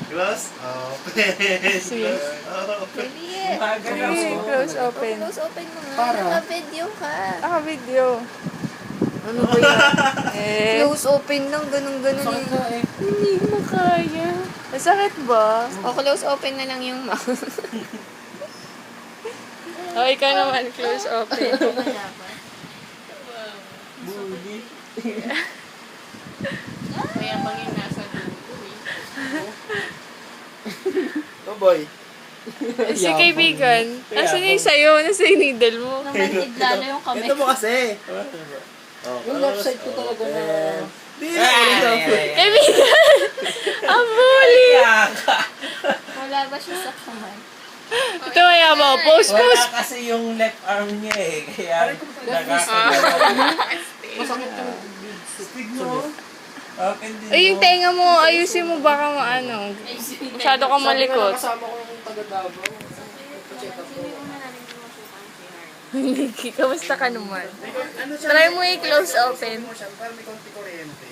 Close open. Sis. Open. Sige, close open. Close open mo nga. Para? Naka-video ka. Video. Ano ba yan? Close. Close open lang. Ganun-ganun Sakit yun. na eh. Hindi mo kaya. Masakit ba? O, close open na lang yung mouth. O, ikaw naman, close open. Budi. Kaya bang yung nasa dulo Oh boy. Si kaibigan, nasa na yung sayo? Nasa yung needle mo? Namanhid lalo yung kamay. Ito mo kasi. Oh, Yung left side ko talaga na... Di na ulit. Kaibigan! Ang bully! Wala ba siya sa kamay? Ito kaya mo, post. Wala kasi yung left arm niya eh. Kaya Masakit yung... Stig mo. Open din Ay, yung tenga mo, ayusin mo baka maano. Masyado ka malikot. Kasama ko yung taga-Davao. Check up ko. Liki, kamusta ka naman? Ano siya? Try mo i-close open. Para may konti kuryente.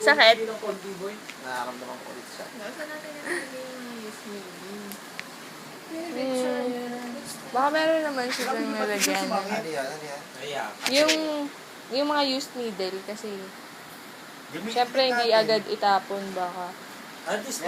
Sakit? Nakaramdaman ko ulit siya. Baka meron naman siya sa nalagyan. Ano yan? Ano yan? Yung mga used needle kasi Gamitin syempre hindi natin. agad itapon baka. At least